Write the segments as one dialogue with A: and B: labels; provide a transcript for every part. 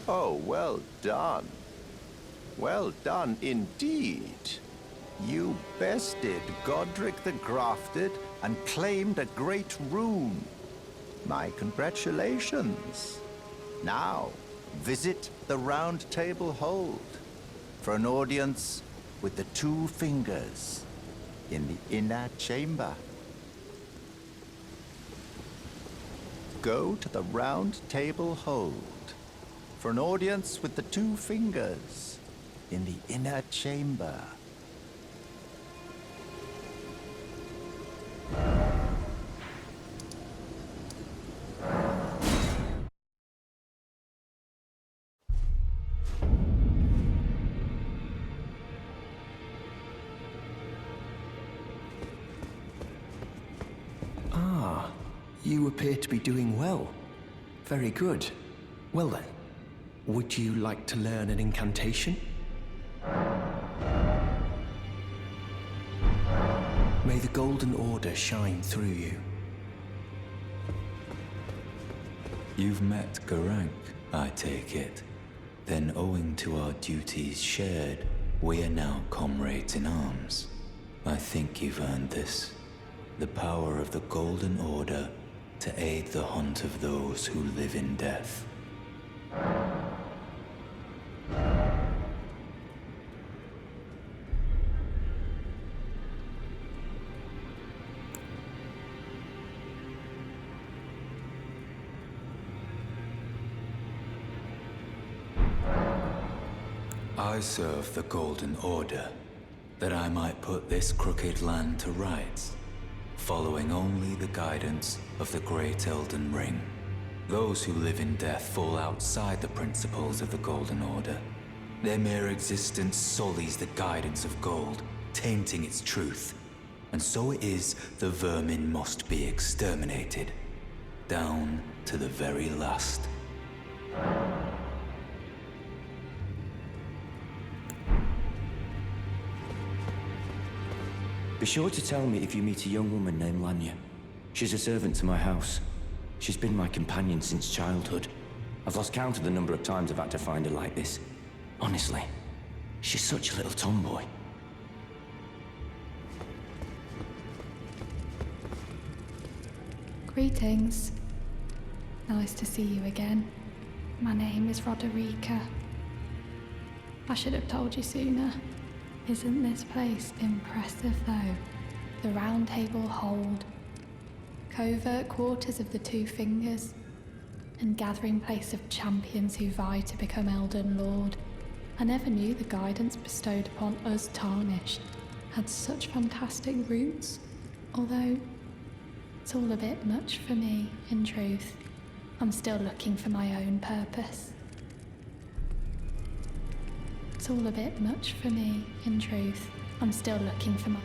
A: Oh, well done. Well done indeed. You bested Godric the Grafted and claimed a great rune. My congratulations. Now, visit the Round Table Hold for an audience with the two fingers in the inner chamber. Go to the Round Table Hold for an audience with the two fingers in the inner chamber.
B: Ah, you appear to be doing well. Very good. Well then, would you like to learn an incantation? May the Golden Order shine through you.
C: You've met Garank, I take it. Then owing to our duties shared, we are now comrades in arms. I think you've earned this. The power of the Golden Order to aid the hunt of those who live in death. I serve the Golden Order, that I might put this crooked land to rights, following only the guidance of the great Elden Ring. Those who live in death fall outside the principles of the Golden Order. Their mere existence sullies the guidance of gold, tainting its truth. And so it is the vermin must be exterminated, down to the very last.
D: Be sure to tell me if you meet a young woman named Lanya. She's a servant to my house. She's been my companion since childhood. I've lost count of the number of times I've had to find her like this. Honestly, she's such a little tomboy.
E: Greetings. Nice to see you again. My name is Roderica. I should have told you sooner. Isn't this place impressive though? The Round Table Hold, covert quarters of the Two Fingers, and gathering place of champions who vie to become Elden Lord. I never knew the guidance bestowed upon us Tarnished had such fantastic roots, although it's all a bit much for me, in truth. I'm still looking for my own purpose. It's all a bit much for me, in truth. I'm still looking for my...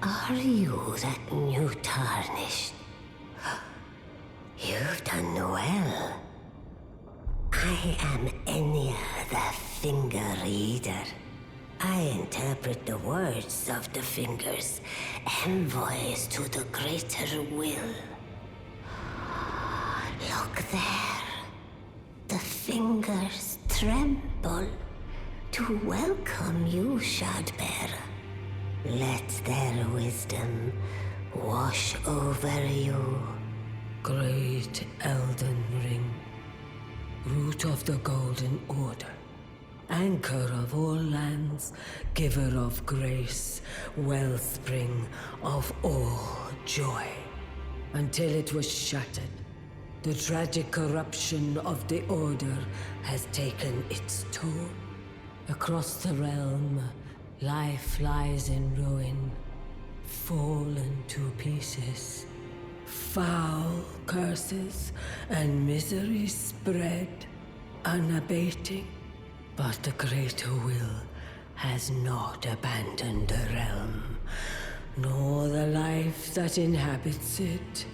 F: Are you that new Tarnished? You've done well. I am Enya the Finger Reader. I interpret the words of the fingers, envoys to the greater will. Look there. The fingers tremble to welcome you, Shardbearer. Let their wisdom wash over you.
G: Great Elden Ring, root of the Golden Order, anchor of all lands, giver of grace, wellspring of all joy. Until it was shattered, the tragic corruption of the Order has taken its toll. Across the realm, life lies in ruin, fallen to pieces. Foul curses and misery spread, unabating. But the greater will has not abandoned the realm, nor the life that inhabits it.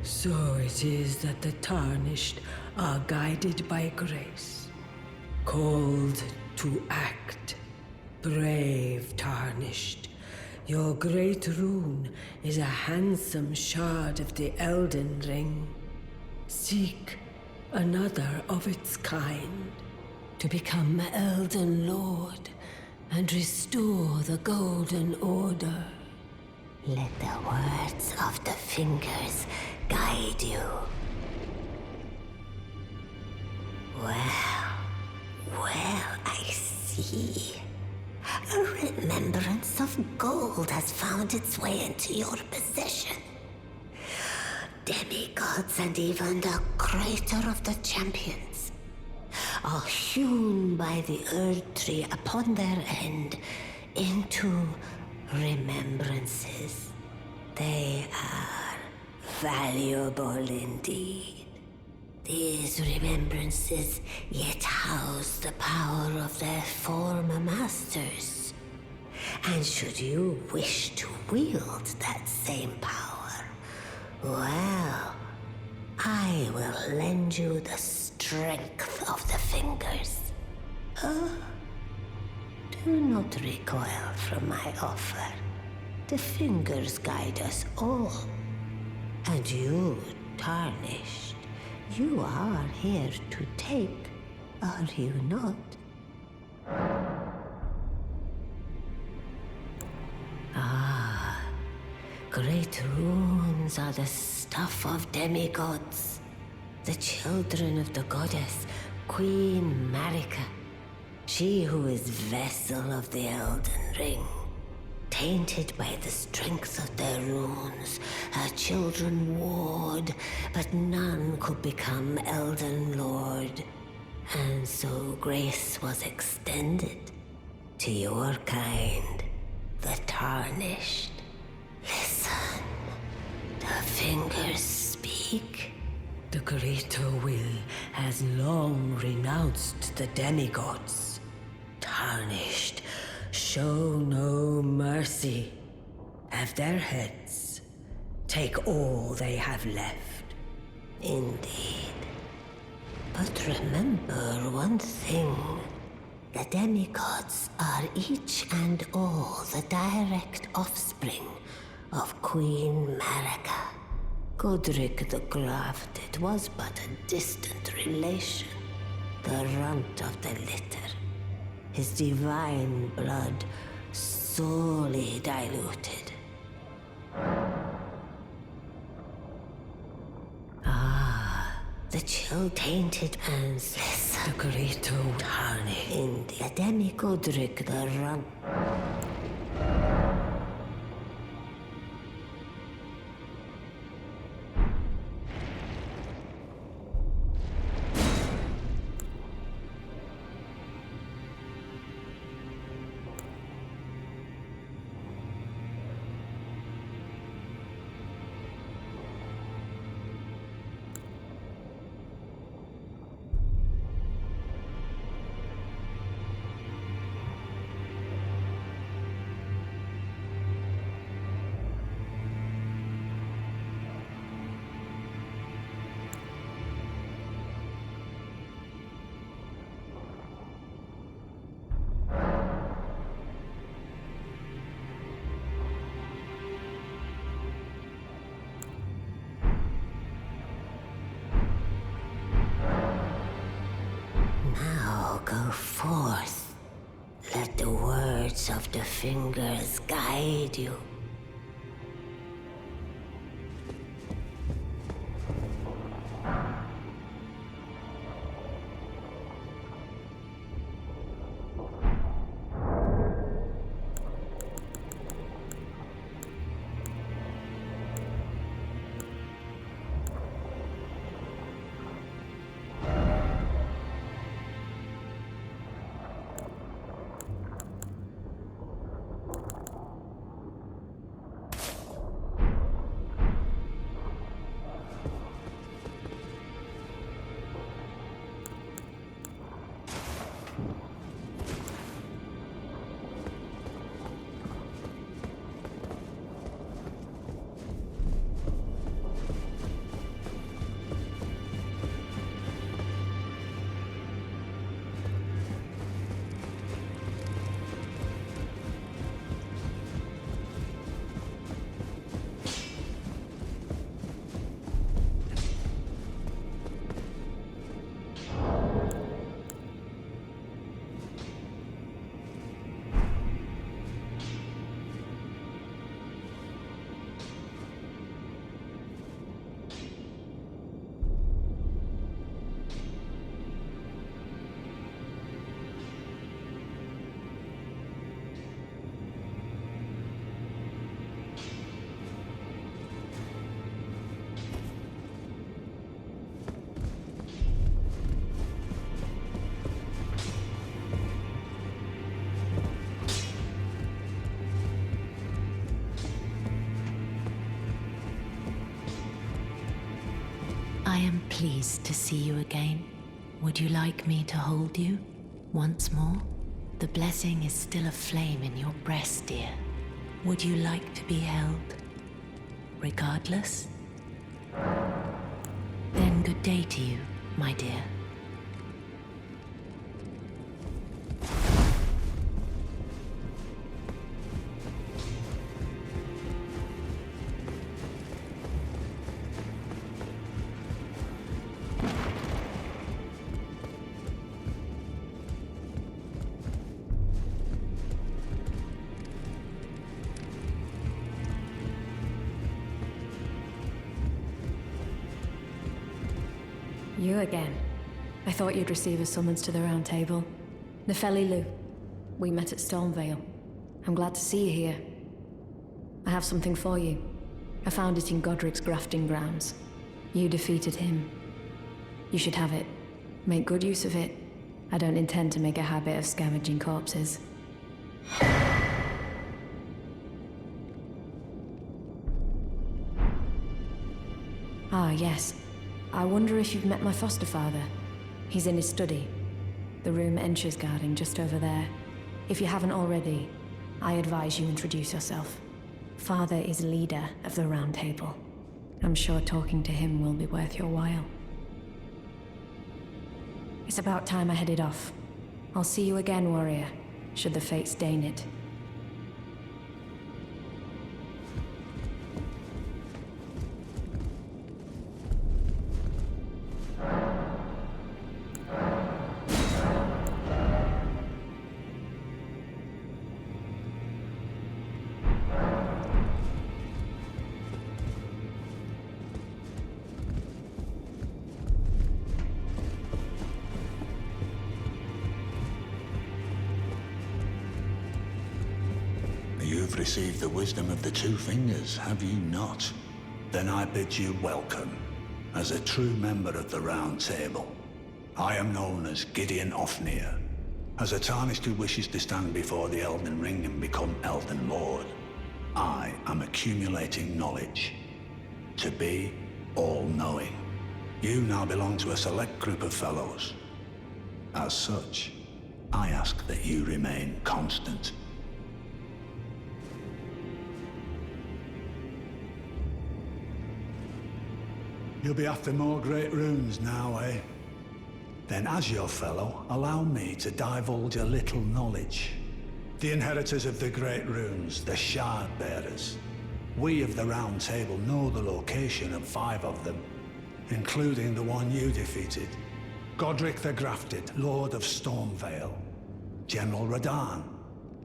G: So it is that the tarnished are guided by grace, called to act. Brave tarnished, your great rune is a handsome shard of the Elden Ring. Seek another of its kind to become Elden Lord and restore the Golden Order.
F: Let the words of the fingers guide you. Well, I see. A remembrance of gold has found its way into your possession. Demigods and even the crater of the champions are hewn by the Earth Tree upon their end into remembrances. They are valuable indeed. These remembrances yet house the power of their former masters. And should you wish to wield that same power, well, I will lend you the strength of the fingers. Do not recoil from my offer. The fingers guide us all. And you, tarnished, you are here to take, are you not? Great runes are the stuff of demigods, the children of the goddess, Queen Marika, she who is vessel of the Elden Ring. Tainted by the strength of their runes, her children warred, but none could become Elden Lord. And so grace was extended to your kind, the tarnished. Listen, the fingers speak.
G: The greater will has long renounced the demigods. Tarnished, show no mercy. Have their heads. Take all they have left.
F: Indeed. But remember one thing. The demigods are each and all the direct offspring of Queen Marika. Godric the Grafted was but a distant relation, the runt of the litter. His divine blood sorely diluted. The chill tainted and listen.
G: The greater tarnished.
F: In the demi-Godric the runt. Go forth. Let the words of the fingers guide you.
H: I am pleased to see you again. Would you like me to hold you once more? The blessing is still aflame in your breast, dear. Would you like to be held? Regardless? Then good day to you, my dear.
I: You again. I thought you'd receive a summons to the Round Table. Nefeli Lu. We met at Stormvale. I'm glad to see you here. I have something for you. I found it in Godric's grafting grounds. You defeated him. You should have it. Make good use of it. I don't intend to make a habit of scavenging corpses. Ah, yes. I wonder if you've met my foster father. He's in his study. The room Encher's guarding just over there. If you haven't already, I advise you introduce yourself. Father is leader of the Round Table. I'm sure talking to him will be worth your while. It's about time I headed off. I'll see you again, warrior, should the fates deign it.
J: You've received the wisdom of the Two Fingers, have you not? Then I bid you welcome, as a true member of the Round Table. I am known as Gideon Ofnir, as a Tarnished who wishes to stand before the Elden Ring and become Elden Lord. I am accumulating knowledge, to be all-knowing. You now belong to a select group of fellows. As such, I ask that you remain constant. You'll be after more great runes now, eh? Then as your fellow, allow me to divulge a little knowledge. The inheritors of the great runes, the Shard Bearers. We of the Round Table know the location of 5 of them, including the one you defeated. Godric the Grafted, Lord of Stormvale. General Radahn,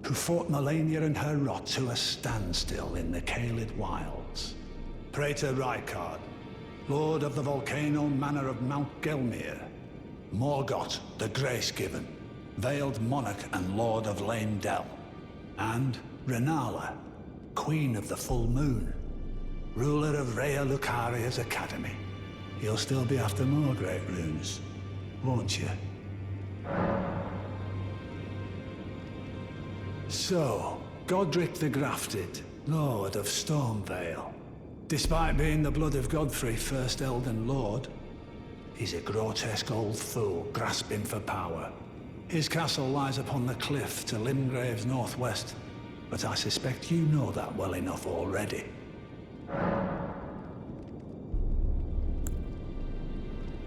J: who fought Melania and her rot to a standstill in the Caelid Wilds. Praetor Rykard, Lord of the Volcano Manor of Mount Gelmir. Morgoth, the Grace-Given, Veiled Monarch and Lord of Lane Dell. And Renala, Queen of the Full Moon, ruler of Rhea Lucaria's Academy. You'll still be after more great runes, won't you? So, Godric the Grafted, Lord of Stormvale. Despite being the blood of Godfrey, first Elden Lord, he's a grotesque old fool grasping for power. His castle lies upon the cliff to Limgrave's northwest, but I suspect you know that well enough already.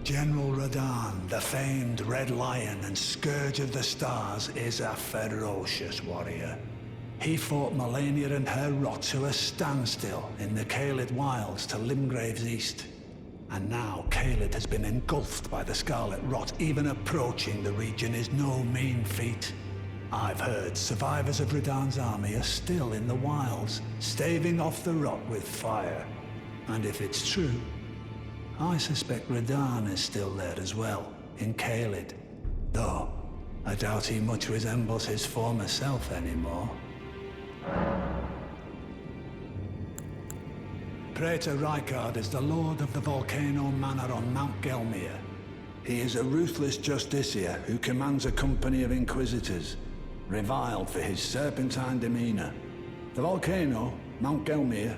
J: General Radahn, the famed Red Lion and Scourge of the Stars, is a ferocious warrior. He fought Melania and her rot to a standstill in the Caelid Wilds to Limgrave's east. And now Caelid has been engulfed by the Scarlet Rot. Even approaching the region is no mean feat. I've heard survivors of Radahn's army are still in the wilds, staving off the rot with fire. And if it's true, I suspect Radahn is still there as well, in Caelid. Though, I doubt he much resembles his former self anymore. Praetor Rykard is the Lord of the Volcano Manor on Mount Gelmir. He is a ruthless justiciar who commands a company of inquisitors, reviled for his serpentine demeanor. The volcano, Mount Gelmir,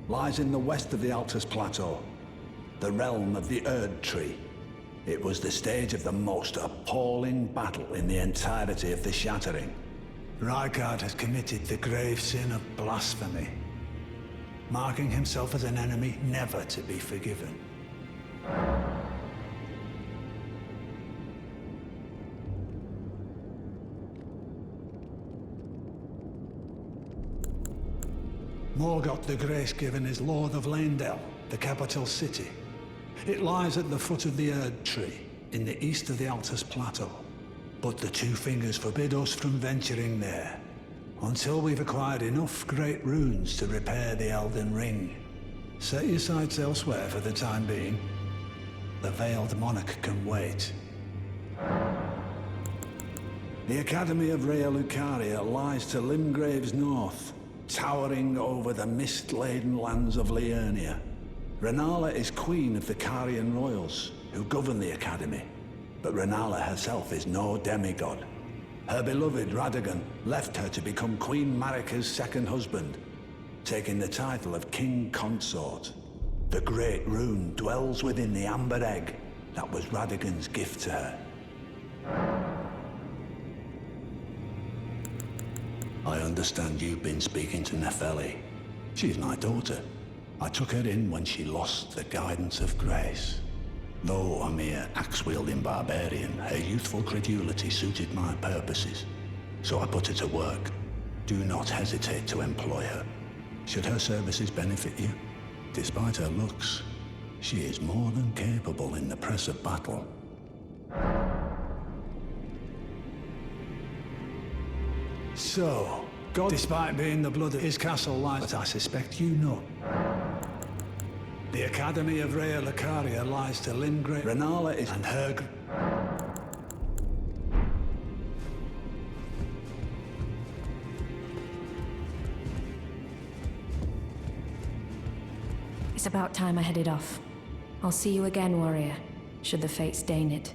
J: lies in the west of the Altus Plateau. the realm of the Erd Tree. It was the stage of the most appalling battle in the entirety of the Shattering. Rykard has committed the grave sin of blasphemy, marking himself as an enemy never to be forgiven. Morgoth the Grace-Given is Lord of Leyndell, the capital city. It lies at the foot of the Erd Tree, in the east of the Altus Plateau. But the Two Fingers forbid us from venturing there, until we've acquired enough great runes to repair the Elden Ring. Set your sights elsewhere for the time being. The Veiled Monarch can wait. The Academy of Rhea Lucaria lies to Limgrave's north, towering over the mist-laden lands of Liurnia. Rennala is queen of the Carian royals, who govern the Academy. But Rennala herself is no demigod. Her beloved Radagon left her to become Queen Marika's second husband, taking the title of King Consort. The Great Rune dwells within the Amber Egg that was Radagon's gift to her. I understand you've been speaking to Nefeli. She's my daughter. I took her in when she lost the guidance of grace. Though a mere axe-wielding barbarian, her youthful credulity suited my purposes. So I put her to work. Do not hesitate to employ her. Should her services benefit you, despite her looks, she is more than capable in the press of battle. So, God, despite being the blood of his castle lies, but I suspect you know. The Academy of Rhea Lucaria lies to Limgrave. Rennala is and her...
I: It's about time I headed off. I'll see you again, warrior, should the fates deign it.